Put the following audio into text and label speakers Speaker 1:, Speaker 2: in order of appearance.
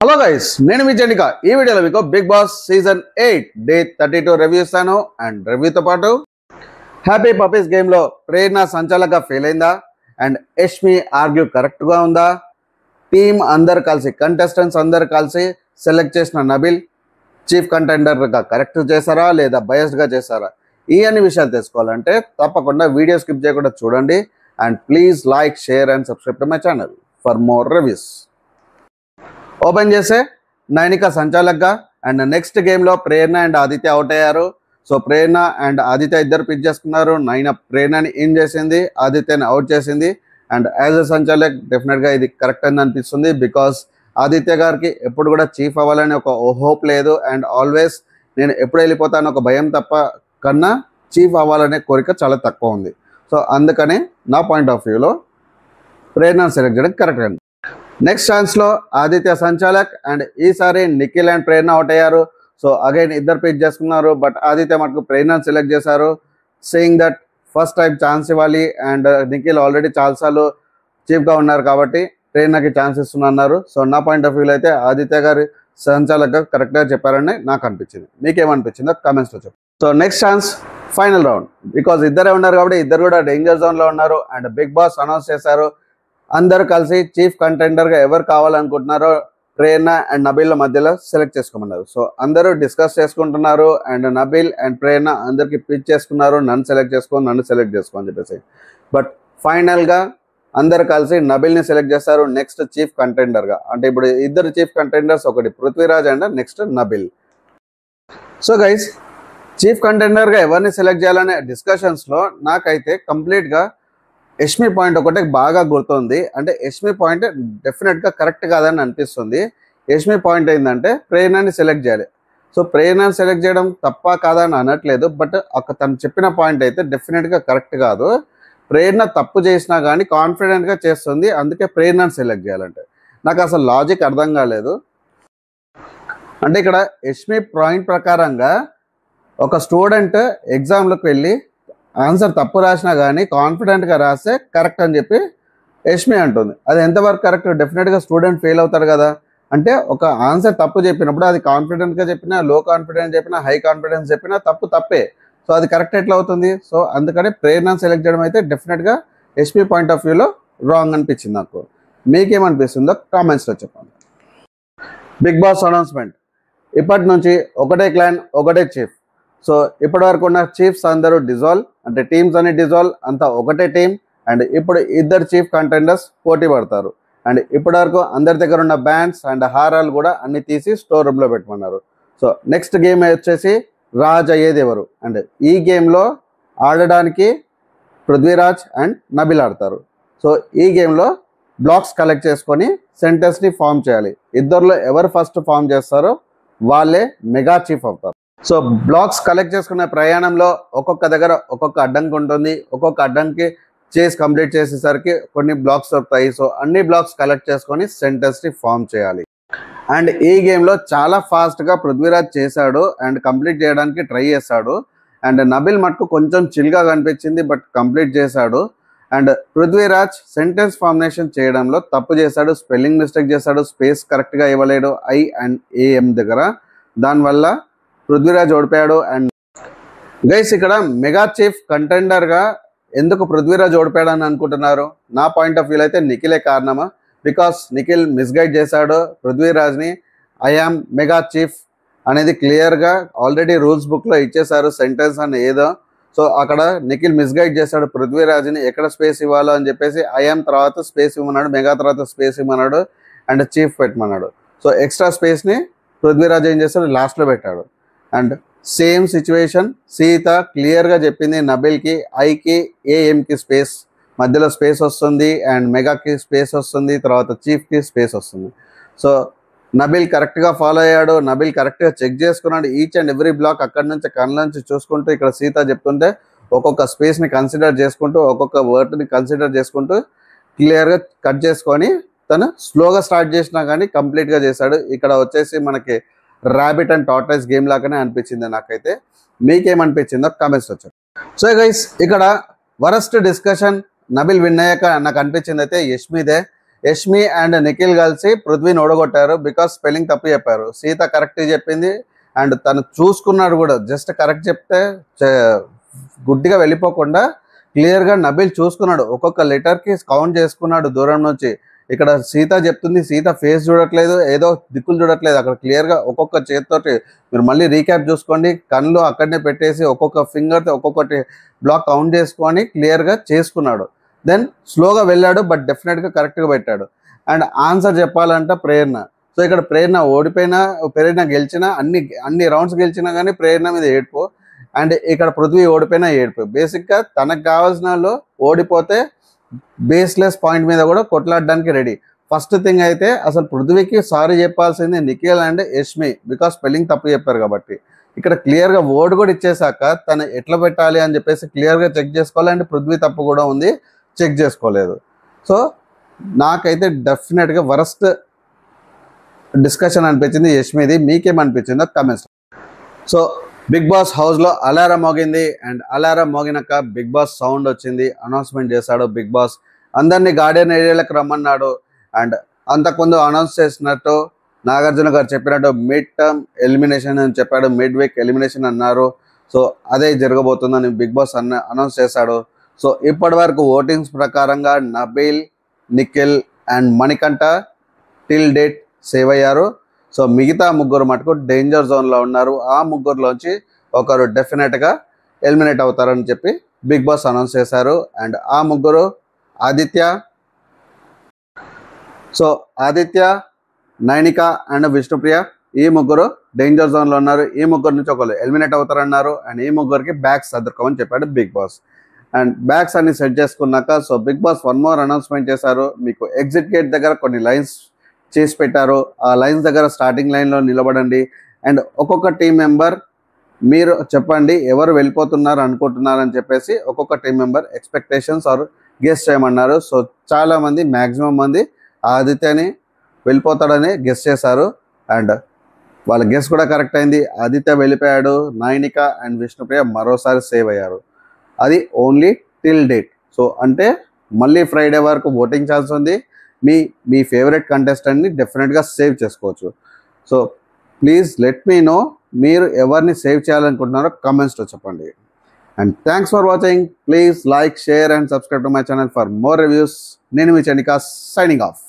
Speaker 1: Hello guys, నేను మీ జెనిక. ఈ వీడియోలో మీకు Bigg Boss season 8 day 32 review ఇస్తాను. అండ్ రివ్యూతో పాటు హ్యాపీ పప్పీస్ గేమ్లో ప్రేరణ సంచాలకగా ఫెయిల్ అయిందా, అండ్ యష్మి ఆర్గ్యూ కరెక్ట్గా ఉందా, టీమ్ అందరు కలిసి కంటెస్టెంట్స్ అందరు కలిసి సెలెక్ట్ చేసిన నబిల్ చీఫ్ కంటెండర్గా కరెక్ట్ చేశారా లేదా బయస్డ్గా చేశారా, ఈ అన్ని విషయాలు తెలుసుకోవాలంటే తప్పకుండా వీడియో స్కిప్ చేయకుండా చూడండి. And please like, share and subscribe to my channel for more reviews. Open చేసే నైనిక సంచాలక్గా అండ్ నెక్స్ట్ గేమ్లో ప్రేరణ అండ్ ఆదిత్య అవుట్ అయ్యారు. సో ప్రేరణ అండ్ ఆదిత్య ఇద్దరు పిక్ చేసుకున్నారు. నైనా ప్రేరణని ఇన్ చేసింది, ఆదిత్యని అవుట్ చేసింది. అండ్ యాజ్ ఎ సంచాలక్ డెఫినెట్గా ఇది కరెక్ట్ అని అనిపిస్తుంది. బికాస్ ఆదిత్య గారికి ఎప్పుడు కూడా చీఫ్ అవ్వాలని ఒక హోప్ లేదు. అండ్ ఆల్వేస్ నేను ఎప్పుడు వెళ్ళిపోతాను ఒక భయం తప్ప కన్నా చీఫ్ అవ్వాలనే కోరిక చాలా తక్కువ ఉంది. సో అందుకనే నా పాయింట్ ఆఫ్ వ్యూలో ప్రేరణను సెలెక్ట్ చేయడం కరెక్ట్ అండి. నెక్స్ట్ ఛాన్స్లో ఆదిత్య సంచాలక్ అండ్ ఈసారి నిఖిల్ అండ్ ప్రేరణ అవుట్ అయ్యారు. సో అగైన్ ఇద్దరు పిక్ చేసుకున్నారు. బట్ ఆదిత్య మటుకు ప్రేరణను సెలెక్ట్ చేశారు, saying that first time chance ఇవ్వాలి. అండ్ నిఖిల్ ఆల్రెడీ చాలాసార్లు చీఫ్గా ఉన్నారు కాబట్టి ప్రేరణకి ఛాన్స్ ఇస్తున్నారు. సో నా పాయింట్ ఆఫ్ వ్యూలో అయితే ఆదిత్య గారి సంచాలక్గా కరెక్ట్గా చెప్పారని నాకు అనిపించింది. మీకేమనిపించిందో కామెంట్స్లో చెప్పండి. So next chance final round. Because ఇద్దరే ఉన్నారు కాబట్టి ఇద్దరు కూడా డేంజర్ జోన్లో ఉన్నారు. అండ్ బిగ్ బాస్ అనౌన్స్ చేశారు అందరు కలిసి చీఫ్ కంటెండర్గా ఎవరు కావాలనుకుంటున్నారో ప్రేరణ అండ్ నబీల్ మధ్యలో సెలెక్ట్ చేసుకోమన్నారు. సో అందరూ డిస్కస్ చేసుకుంటున్నారు. అండ్ నబీల్ అండ్ ప్రేరణ అందరికి పిచ్ చేసుకున్నారు, నన్ను సెలెక్ట్ చేసుకో అని చెప్పేసి. బట్ ఫైనల్గా అందరు కలిసి నబీల్ని సెలెక్ట్ చేస్తారు నెక్స్ట్ చీఫ్ కంటెండర్గా. అంటే ఇప్పుడు ఇద్దరు చీఫ్ కంటెండర్స్, ఒకటి Prithviraj and next Nabeel. So guys, chief కంటెండర్గా ఎవరిని సెలెక్ట్ చేయాలనే డిస్కషన్స్లో నాకైతే కంప్లీట్గా యష్మి పాయింట్ ఒకటే బాగా గుర్తుంది. అంటే యష్మి పాయింట్ డెఫినెట్గా కరెక్ట్ కాదని అనిపిస్తుంది. యష్మి పాయింట్ ఏంటంటే ప్రేరణని సెలెక్ట్ చేయాలి. సో ప్రేరణని సెలెక్ట్ చేయడం తప్ప కాదా అని అనట్లేదు. బట్ తను చెప్పిన పాయింట్ అయితే డెఫినెట్గా కరెక్ట్ కాదు. ప్రేరణ తప్పు చేసినా కానీ కాన్ఫిడెంట్గా చేస్తుంది, అందుకే ప్రేరణని సెలెక్ట్ చేయాలంటే నాకు అసలు లాజిక్ అర్థం కాలేదు. అంటే ఇక్కడ యష్మి పాయింట్ ప్రకారంగా ఒక స్టూడెంట్ ఎగ్జామ్లోకి వెళ్ళి ఆన్సర్ తప్పు రాసినా కానీ కాన్ఫిడెంట్గా రాస్తే కరెక్ట్ అని చెప్పి యష్మి అంటుంది. అది ఎంతవరకు కరెక్ట్? డెఫినెట్గా స్టూడెంట్ ఫెయిల్ అవుతారు కదా. అంటే ఒక ఆన్సర్ తప్పు చెప్పినప్పుడు అది కాన్ఫిడెంట్గా చెప్పినా, లో కాన్ఫిడెన్స్ చెప్పినా, హై కాన్ఫిడెన్స్ చెప్పినా తప్పే. సో అది కరెక్ట్ ఎట్లా అవుతుంది? సో అందుకని ప్రేరణను సెలెక్ట్ చేయడం అయితే డెఫినెట్గా యష్మి పాయింట్ ఆఫ్ వ్యూలో రాంగ్ అనిపించింది నాకు. మీకేమనిపిస్తుందో కామెంట్స్లో చెప్పండి. Bigg Boss announcement. ఇప్పటి నుంచి ఒకటే క్లాన్, ఒకటే చీఫ్. సో ఇప్పటి వరకు ఉన్న చీఫ్స్ అందరూ డిజాల్వ్, అంటే టీమ్స్ అన్ని డిజాల్వ్, అంతా ఒకటే టీం. అండ్ ఇప్పుడు ఇద్దరు చీఫ్ కంటెండర్స్ పోటీ పడతారు. అండ్ ఇప్పటి వరకు అందరి దగ్గర ఉన్న బ్యాండ్స్ అండ్ హారాలు కూడా అన్ని తీసి స్టోర్ రూమ్లో పెట్టమన్నారు. సో నెక్స్ట్ గేమ్ వచ్చేసి రాజ్ అయ్యేది ఎవరు. అండ్ ఈ గేమ్లో ఆడడానికి పృథ్వీరాజ్ అండ్ నబిల్ ఆడతారు. సో ఈ గేమ్లో బ్లాక్స్ కలెక్ట్ చేసుకొని సెంటెన్స్ని ఫామ్ చేయాలి. ఇద్దరిలో ఎవరు ఫస్ట్ ఫామ్ చేస్తారో వాళ్ళే మెగా చీఫ్ అవుతారు. సో బ్లాక్స్ కలెక్ట్ చేసుకునే ప్రయాణంలో ఒక్కొక్క దగ్గర ఒక్కొక్క అడ్డంకి ఉంటుంది. ఒక్కొక్క అడ్డంకి చేసి కంప్లీట్ చేసేసరికి కొన్ని బ్లాక్స్ దొరుకుతాయి. సో అన్ని బ్లాక్స్ కలెక్ట్ చేసుకొని సెంటెన్స్ని ఫామ్ చేయాలి. అండ్ ఈ గేమ్లో చాలా ఫాస్ట్గా పృథ్వీరాజ్ చేశాడు అండ్ కంప్లీట్ చేయడానికి ట్రై చేశాడు. అండ్ నబిల్ మటుకు కొంచెం చిల్గా కనిపించింది, బట్ కంప్లీట్ చేశాడు. అండ్ పృథ్వీరాజ్ సెంటెన్స్ ఫార్మేషన్ చేయడంలో తప్పు చేశాడు, స్పెల్లింగ్ మిస్టేక్ చేశాడు, స్పేస్ కరెక్ట్గా ఇవ్వలేడు ఐ అండ్ ఏఎం దగ్గర. దానివల్ల పృథ్వీరాజ్ ఓడిపోయాడు. అండ్ గైస్, ఇక్కడ మెగా చీఫ్ కంటెండర్గా ఎందుకు పృథ్వీరాజ్ ఓడిపోయాడు అని అనుకుంటున్నారు? నా పాయింట్ ఆఫ్ వ్యూలో అయితే నిఖిలే కారణమా. బికాస్ నిఖిల్ మిస్గైడ్ చేశాడు పృథ్వీరాజ్ని. ఐ యామ్ మెగా చీఫ్ అనేది క్లియర్గా ఆల్రెడీ రూల్స్ బుక్లో ఇచ్చేశారు సెంటెన్స్ అని ఏదో. సో అక్కడ నిఖిల్ మిస్గైడ్ చేశాడు పృథ్వీరాజ్ని, ఎక్కడ స్పేస్ ఇవ్వాలో అని చెప్పేసి ఐ యామ్ తర్వాత స్పేస్ ఇవ్వమన్నాడు, మెగా తర్వాత స్పేస్ ఇవ్వమన్నాడు అండ్ చీఫ్ పెట్టమన్నాడు. సో ఎక్స్ట్రా స్పేస్ని పృథ్వీరాజ్ ఏం చేస్తాడు, లాస్ట్లో పెట్టాడు. అండ్ సేమ్ సిచ్యువేషన్ సీత క్లియర్గా చెప్పింది నబిల్కి, ఐకి ఏఎంకి స్పేస్ మధ్యలో స్పేస్ వస్తుంది, అండ్ మెగాకి స్పేస్ వస్తుంది, తర్వాత చీఫ్కి స్పేస్ వస్తుంది. సో నబిల్ కరెక్ట్గా ఫాలో అయ్యాడు, నబిల్ కరెక్ట్గా చెక్ చేసుకున్నాడు ఈచ్ అండ్ ఎవ్రీ బ్లాక్. అక్కడి నుంచి కళ్ళ నుంచి చూసుకుంటూ ఇక్కడ సీత చెప్తుంటే ఒక్కొక్క స్పేస్ని కన్సిడర్ చేసుకుంటూ, ఒక్కొక్క వర్డ్ని కన్సిడర్ చేసుకుంటూ క్లియర్గా కట్ చేసుకొని తను స్లోగా స్టార్ట్ చేసినా కానీ కంప్లీట్గా చేశాడు. ఇక్కడ వచ్చేసి మనకి ర్యాబిట్ అండ్ టార్టాయిస్ గేమ్ లాగానే అనిపించింది నాకైతే. మీకేమనిపించిందో కామెంట్స్లో చెప్పండి. సో గైస్, ఇక్కడ వరస్ట్ డిస్కషన్ నబిల్ విన్ అయ్యాక నాకు అనిపించింది అయితే యష్మిదే. యష్మి అండ్ నిఖిల్ కలిసి పృథ్వీని ఓడగొట్టారు బికాస్ స్పెల్లింగ్ తప్పు చెప్పారు. సీత కరెక్ట్ చెప్పింది అండ్ తను చూసుకున్నాడు కూడా. జస్ట్ కరెక్ట్ చెప్తే గుడ్డిగా వెళ్ళిపోకుండా క్లియర్గా నబీల్ చూసుకున్నాడు. ఒక్కొక్క లెటర్కి కౌంట్ చేసుకున్నాడు దూరం నుంచి. ఇక్కడ సీత చెప్తుంది, సీత ఫేస్ చూడట్లేదు, ఏదో దిక్కులు చూడట్లేదు. అక్కడ క్లియర్గా ఒక్కొక్క చేతితోటి మీరు మళ్ళీ రీక్యాప్ చూసుకోండి. కళ్ళు అక్కడనే పెట్టేసి ఒక్కొక్క ఫింగర్తో ఒక్కొక్కటి బ్లాక్ కౌంట్ చేసుకొని క్లియర్గా చేసుకున్నాడు. దెన్ స్లోగా వెళ్ళాడు, బట్ డెఫినెట్గా కరెక్ట్గా పెట్టాడు. అండ్ ఆన్సర్ చెప్పాలంటే ప్రేరణ. సో ఇక్కడ ప్రేరణ ఓడిపోయినా, ప్రేరణ గెలిచినా, అన్ని రౌండ్స్ గెలిచినా కానీ ప్రేరణ మీద ఏడుపు. అండ్ ఇక్కడ పృథ్వీ ఓడిపోయినా ఏడుపు. బేసిక్గా తనకు కావాల్సిన వాళ్ళు ఓడిపోతే బేస్లెస్ పాయింట్ మీద కూడా కొట్లాడడానికి రెడీ. ఫస్ట్ థింగ్ అయితే అసలు పృథ్వీకి సారీ చెప్పాల్సింది Nikhil and Yashmi, because spelling తప్పు చెప్పారు కాబట్టి. ఇక్కడ క్లియర్గా ఓడి కూడా ఇచ్చేసాక తను ఎట్లా పెట్టాలి అని చెప్పేసి క్లియర్గా చెక్ చేసుకోవాలి. అండ్ పృథ్వీ తప్పు కూడా ఉంది, చెక్ చేసుకోలేదు. సో నాకైతే డెఫినెట్గా వరస్ట్ డిస్కషన్ అనిపించింది యష్మిది. మీకేమనిపించిందో కమెంట్స్. సో బిగ్ బాస్ హౌస్లో అలారం మోగింది అండ్ అలారం మోగినాక బిగ్ బాస్ సౌండ్ వచ్చింది, అనౌన్స్మెంట్ చేశాడు బిగ్ బాస్. అందరినీ గార్డెన్ ఏరియాలకు రమ్మన్నాడు. అండ్ అంతకుముందు అనౌన్స్ చేసినట్టు నాగార్జున గారు చెప్పినట్టు మిడ్ టర్మ్ ఎలిమినేషన్ అని చెప్పాడు, మిడ్ వీక్ ఎలిమినేషన్ అన్నారు. సో అదే జరగబోతుందని బిగ్ బాస్ అనౌన్స్ చేశాడు. సో ఇప్పటి వరకు ఓటింగ్స్ ప్రకారంగా Nabeel, Nikhil and Manikanta till date save అయ్యారు. సో మిగతా ముగ్గురు మటుకు డేంజర్ జోన్లో ఉన్నారు. ఆ ముగ్గురులోంచి ఒకరు డెఫినెట్గా ఎలిమినేట్ అవుతారని చెప్పి బిగ్ బాస్ అనౌన్స్ చేశారు. అండ్ ఆ ముగ్గురు ఆదిత్య, సో ఆదిత్య, నైనిక అండ్ విష్ణుప్రియ, ఈ ముగ్గురు డేంజర్ జోన్లో ఉన్నారు. ఈ ముగ్గురు నుంచి ఒకరు ఎలిమినేట్ అవుతారన్నారు. అండ్ ఈ ముగ్గురికి బ్యాగ్స్ సర్దుకోమని చెప్పాడు బిగ్ బాస్. అండ్ బ్యాగ్స్ అన్ని సెట్ చేసుకున్నాక so Bigg Boss one more announcement చేశారు. మీకు ఎగ్జిట్ గేట్ దగ్గర కొన్ని లైన్స్ చేసి పెట్టారు. ఆ లైన్స్ దగ్గర స్టార్టింగ్ లైన్లో నిలబడండి. అండ్ ఒక్కొక్క టీం మెంబర్ మీరు చెప్పండి ఎవరు వెళ్ళిపోతున్నారు అనుకుంటున్నారు అని చెప్పేసి ఒక్కొక్క team member expectations or guess చేయమన్నారు. సో చాలామంది మ్యాక్సిమం మంది ఆదిత్యని వెళ్ళిపోతాడని గెస్ చేశారు. అండ్ వాళ్ళ గెస్ కూడా కరెక్ట్ అయింది. ఆదిత్య వెళ్ళిపోయాడు. నైనిక అండ్ విష్ణుప్రియ మరోసారి సేవ్ అయ్యారు. అది ఓన్లీ టిల్ డేట్. సో అంటే మళ్ళీ ఫ్రైడే వరకు ఓటింగ్ ఛాన్స్ ఉంది. మీ ఫేవరెట్ కంటెస్టెంట్ని డెఫినెట్గా సేవ్ చేసుకోవచ్చు. So please let me know మీరు ఎవరిని సేవ్ చేయాలనుకుంటున్నారో కమెంట్స్లో చెప్పండి. And thanks for watching. Please like, share and subscribe to my channel for more reviews. నేను మీ చండికా సైనింగ్ ఆఫ్.